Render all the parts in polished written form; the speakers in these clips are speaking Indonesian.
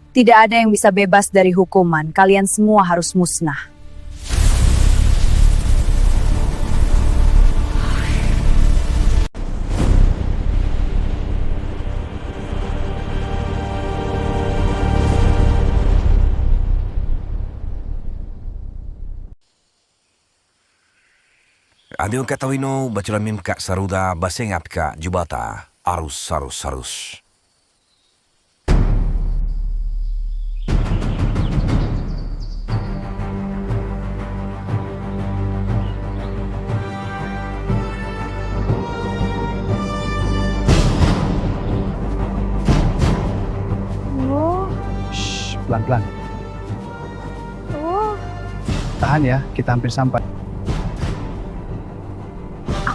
Tidak ada yang bisa bebas dari hukuman. Kalian semua harus musnah. Adiun katawino baculamim kak saruda basengap kak jubata arus. Shh, pelan-pelan. Oh, Tahan ya, kita hampir sampai.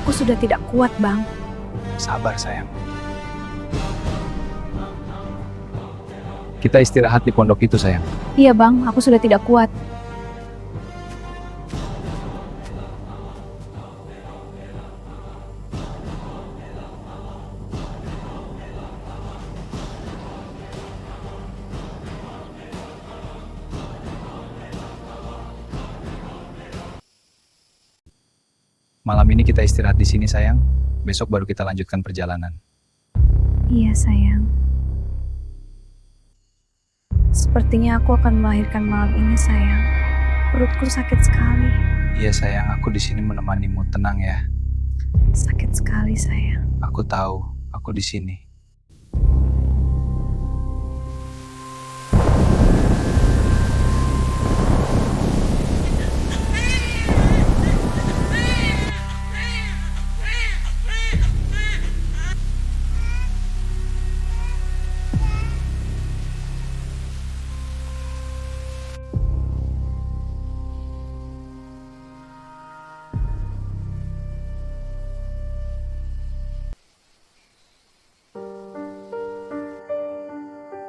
aku sudah tidak kuat, Bang. Sabar sayang. Kita istirahat di pondok itu sayang. Iya, Bang. Aku sudah tidak kuat. Malam ini kita istirahat di sini sayang. Besok baru kita lanjutkan perjalanan. Iya, sayang. Sepertinya aku akan melahirkan malam ini, sayang. Perutku sakit sekali. Iya sayang, aku di sini menemanimu. Tenang ya. Sakit sekali, sayang. Aku tahu, aku di sini.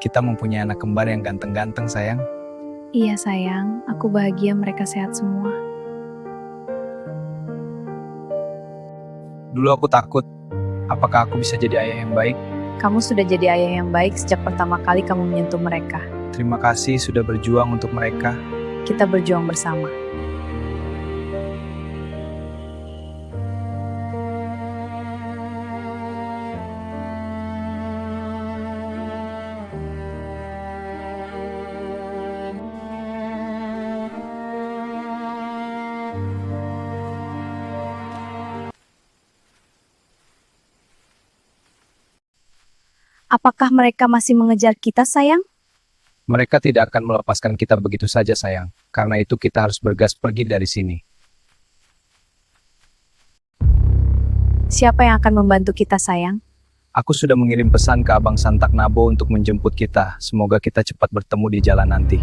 Kita mempunyai anak kembar yang ganteng-ganteng sayang. Iya, sayang. Aku bahagia mereka sehat semua. Dulu aku takut, apakah aku bisa jadi ayah yang baik? Kamu sudah jadi ayah yang baik sejak pertama kali kamu menyentuh mereka. Terima kasih sudah berjuang untuk mereka. Kita berjuang bersama. Apakah mereka masih mengejar kita, sayang? Mereka tidak akan melepaskan kita begitu saja sayang. Karena itu kita harus bergas pergi dari sini. Siapa yang akan membantu kita, sayang? Aku sudah mengirim pesan ke Abang Santak Nabo untuk menjemput kita. Semoga kita cepat bertemu di jalan nanti.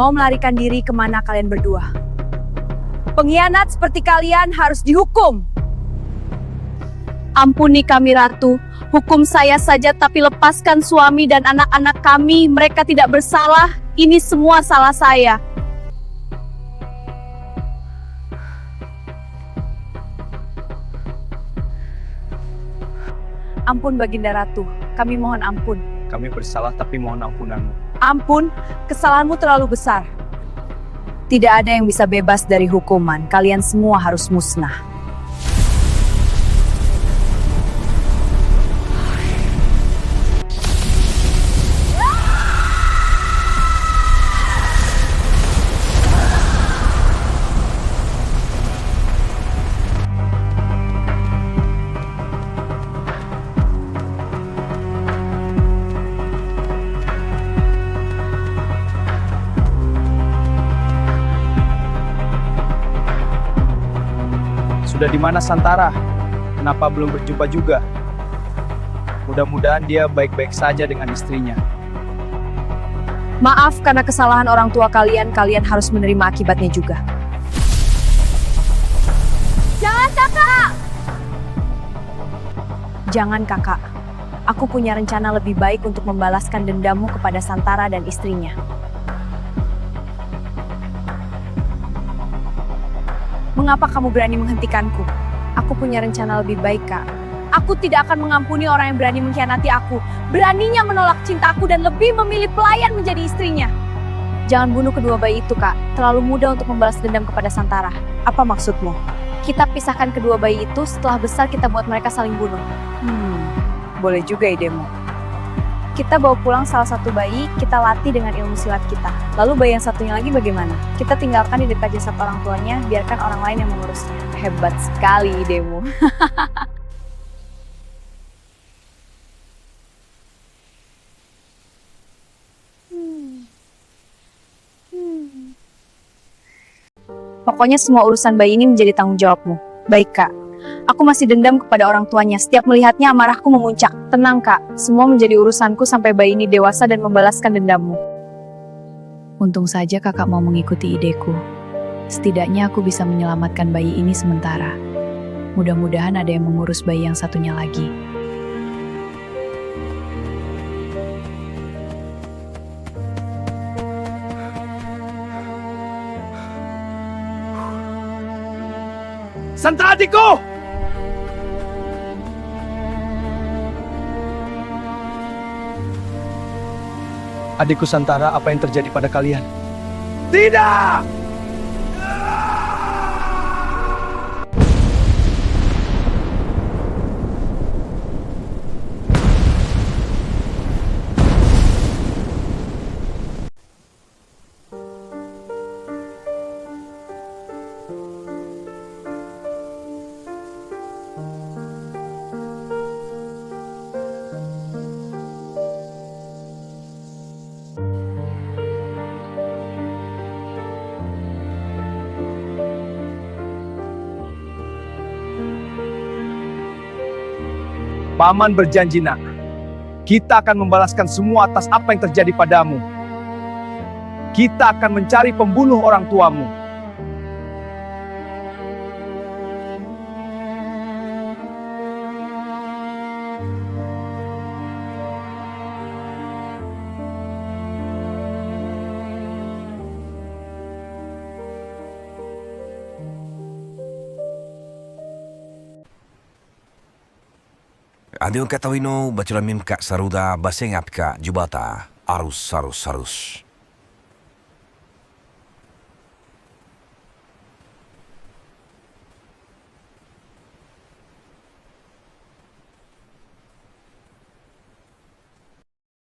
Mau melarikan diri kemana kalian berdua? Pengkhianat seperti kalian harus dihukum. Ampuni kami, Ratu. Hukum saya saja, tapi lepaskan suami dan anak-anak kami. Mereka tidak bersalah. Ini semua salah saya. Ampun, Baginda Ratu. Kami mohon ampun. Kami bersalah tapi mohon ampunanmu. Ampun, kesalahanmu terlalu besar. Tidak ada yang bisa bebas dari hukuman. Kalian semua harus musnah. Sudah di mana Santara? Kenapa belum berjumpa juga? Mudah-mudahan dia baik-baik saja dengan istrinya. Maaf karena kesalahan orang tua kalian, kalian harus menerima akibatnya juga. Jangan kakak! Jangan kakak. Aku punya rencana lebih baik untuk membalaskan dendammu kepada Santara dan istrinya. Mengapa kamu berani menghentikanku? Aku punya rencana lebih baik, Kak. Aku tidak akan mengampuni orang yang berani mengkhianati aku, beraninya menolak cintaku dan lebih memilih pelayan menjadi istrinya. Jangan bunuh kedua bayi itu, Kak. Terlalu mudah untuk membalas dendam kepada Santara. Apa maksudmu? Kita pisahkan kedua bayi itu, setelah besar kita buat mereka saling bunuh. Boleh juga idemu. Kita bawa pulang salah satu bayi, kita latih dengan ilmu silat kita. Lalu bayi yang satunya lagi bagaimana? Kita tinggalkan di dekat jasad orang tuanya, biarkan orang lain yang mengurusnya. Hebat sekali idemu. Pokoknya semua urusan bayi ini menjadi tanggung jawabmu. Baik, Kak. Aku masih dendam kepada orang tuanya. Setiap melihatnya amarahku memuncak. Tenang, Kak. Semua menjadi urusanku sampai bayi ini dewasa dan membalaskan dendammu. Untung saja kakak mau mengikuti ideku. Setidaknya aku bisa menyelamatkan bayi ini sementara. Mudah-mudahan ada yang mengurus bayi yang satunya lagi. Santara adikku! Adikku Santara, apa yang terjadi pada kalian? Tidak! Paman berjanji, nak. Kita akan membalaskan semua atas apa yang terjadi padamu. Kita akan mencari pembunuh orang tuamu. Adi kata wino baculamim kak saruda basengap kak jubata arus.